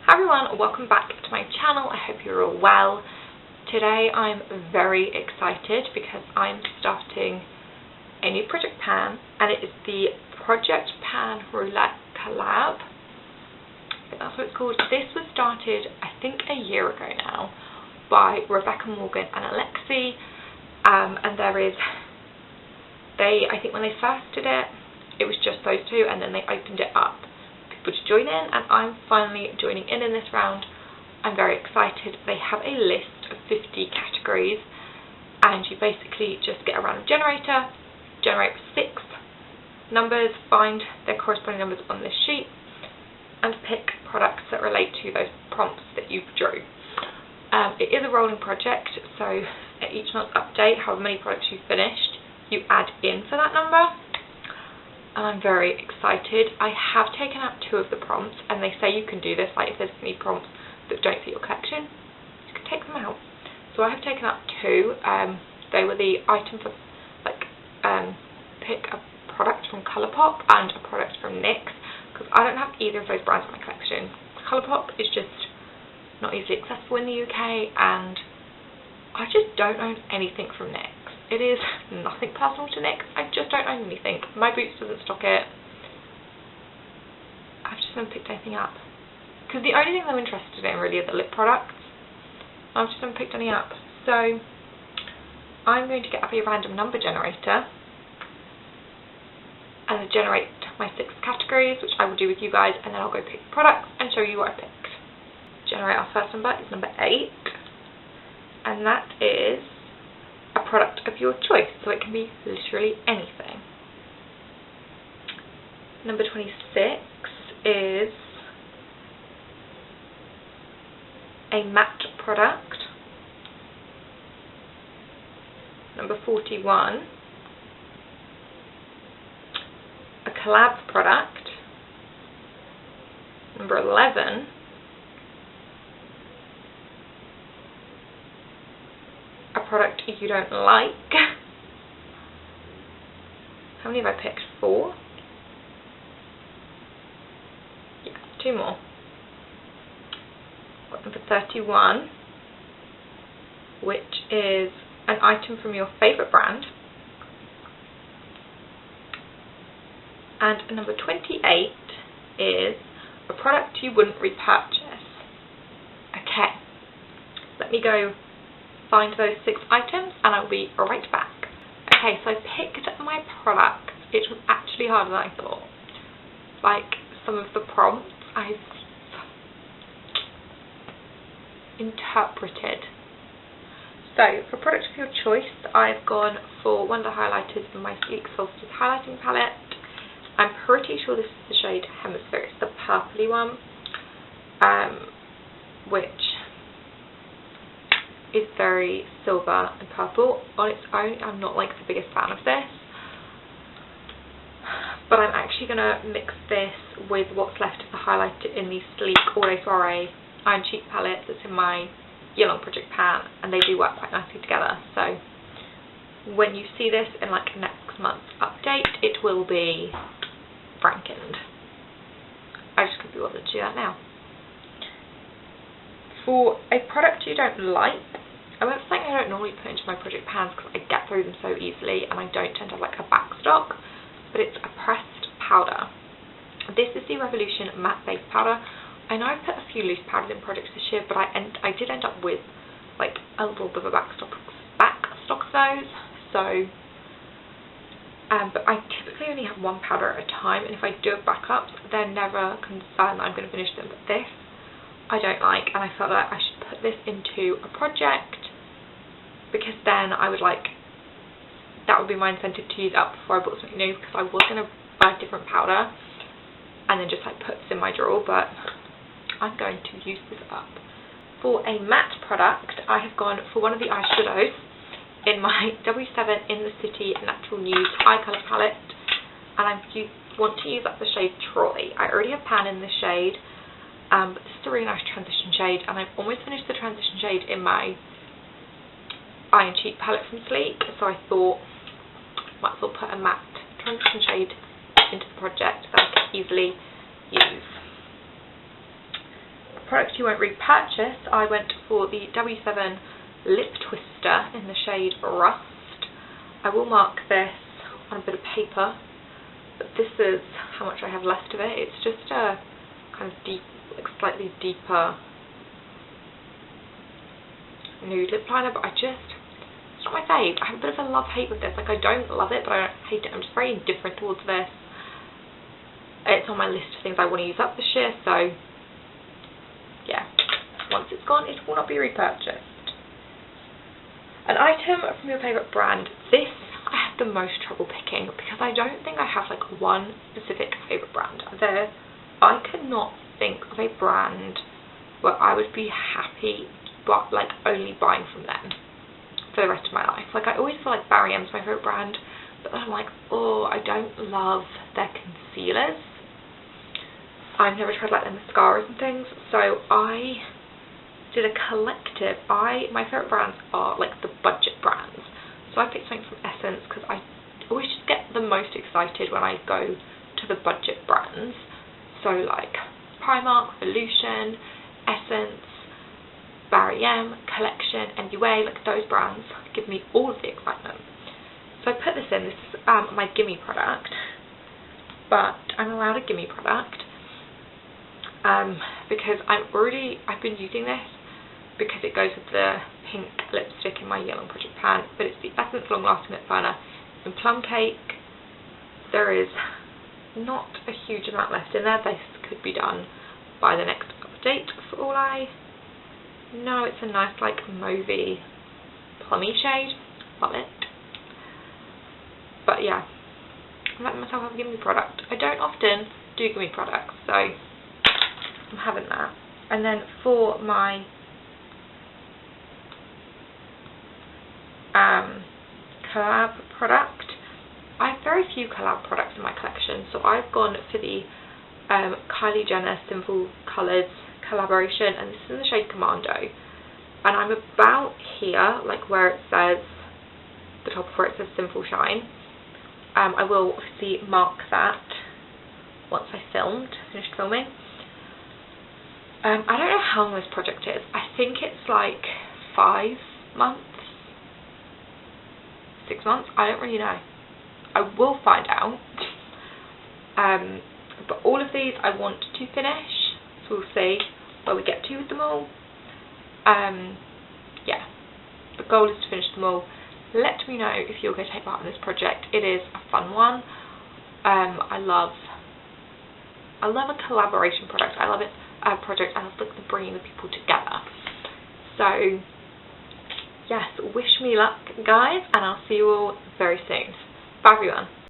Hi everyone, welcome back to my channel. I hope you're all well. Today I'm very excited because I'm starting a new project pan, and it is the Project Pan Roulette Collab. I think that's what it's called. This was started I think a year ago now by Rebecca Morgan and Alexandra, and I think when they first did it, it was just those two, and then they opened it up to join in, and I'm finally joining in this round. I'm very excited. They have a list of 50 categories, and you basically just get a random generator, generate 6 numbers, find their corresponding numbers on this sheet, and pick products that relate to those prompts that you drew. It is a rolling project, so at each month's update, however many products you've finished, you add in for that number. And I'm very excited. I have taken out 2 of the prompts, and they say you can do this, like if there's any prompts that don't fit your collection, you can take them out. So I have taken out 2. They were the item for pick a product from Colourpop and a product from NYX, because I don't have either of those brands in my collection. Colourpop is just not easily accessible in the UK, and I just don't own anything from NYX. It is nothing personal to NYX, I just don't own anything. My Boots doesn't stock it. I've just never picked anything up, because the only things I'm interested in really are the lip products. I've just never picked any up. So I'm going to get up a random number generator and generate my 6 categories, which I will do with you guys, and then I'll go pick products and show you what I picked. Generate our first number is number 8, and that is a product of your choice, so it can be literally anything. Number 26 is a matte product. Number 41, a collab product. Number 11, a product you don't like. How many have I picked? 4? Yeah, 2 more. Got number 31, which is an item from your favourite brand. And number 28 is a product you wouldn't repurchase. Okay, let me go find those 6 items and I'll be right back. Okay, so I picked my product. It was actually harder than I thought. Like, some of the prompts I've interpreted. So for product of your choice, I've gone for one of the highlighters in my Sleek Solstice highlighting palette. I'm pretty sure this is the shade Hemisphere. It's the purpley one, which is very silver and purple. On its own, I'm not like the biggest fan of this, but I'm actually going to mix this with what's left of the highlighter in the Sleek All Day Soiree Iron Cheek palette that's in my year-long project pan, and they do work quite nicely together. So when you see this in like next month's update, it will be frankened. I just couldn't be bothered to do that now. For a product you don't like, I won't say I don't normally put into my project pans because I get through them so easily and I don't tend to have like a back stock, but it's a pressed powder. This is the Revolution Matte Base Powder. I know I've put a few loose powders in projects this year, but I did end up with like a little bit of a back stock of those. So, but I typically only have 1 powder at a time, and if I do have backups, they're never concerned that I'm going to finish them. But this I don't like, and I felt like I should put this into a project, because then I would like, that would be my incentive to use it up before I bought something new, because I was going to buy a different powder and then just like put this in my drawer, but I'm going to use this up. For a matte product, I have gone for one of the eyeshadows in my W7 In the City Natural Nude Eye Colour Palette, and I want to use up the shade Troy. I already have pan in the shade, but this is a really nice transition shade, and I've almost finished the transition shade in my Iron Cheek palette from Sleek, so I thought might as well put a matte transition shade into the project that I can easily use. products you won't repurchase, I went for the W7 Lip Twister in the shade Rust. I will mark this on a bit of paper, but this is how much I have left of it. It's just a kind of deep, like slightly deeper nude lip liner, but it's not my fave. I have a bit of a love-hate with this. Like, I don't love it, but I don't hate it. I'm just very indifferent towards this. It's on my list of things I want to use up this year, so yeah, once it's gone, it will not be repurchased. An item from your favourite brand. This I have the most trouble picking because I don't think I have like one specific favourite brand. I cannot think of a brand where I would be happy but like only buying from them for the rest of my life. Like, I always feel like Barry M's my favourite brand, but then I'm like, oh, I don't love their concealers. I've never tried like their mascaras and things, so I did a collective. My favourite brands are like the budget brands, so I picked something from Essence because I always just get the most excited when I go to the budget brands. So like Primark, Evolution, Essence, Barry M, Collection, and UA, like those brands give me all of the excitement. So I put this in. This is my gimme product, but I'm allowed a gimme product because I've been using this because it goes with the pink lipstick in my yellow project pan, but it's the Essence Long Lasting Lip Liner in Plum Cake. There is not a huge amount left in there. This could be done by the next update for all I know. It's a nice like mauvey plummy shade. Love it. But yeah, I'm letting myself have a gimme product. I don't often do gimme products, so I'm having that. And then for my collab product, I have very few collab products in my collection, so I've gone for the Kylie Jenner Simple Colours collaboration, and this is in the shade Commando, and I'm about here, like where it says, the top of where it says Simple Shine. I will obviously mark that once I finished filming. I don't know how long this project is. I think it's like 5 months, 6 months, I don't really know. I will find out. But all of these I want to finish, so we'll see where we get to with them all. Yeah, the goal is to finish them all. Let me know if you're going to take part in this project. It is a fun one. I love a collaboration project. I love like the bringing the people together. So yes, wish me luck guys, and I'll see you all very soon. Bye everyone.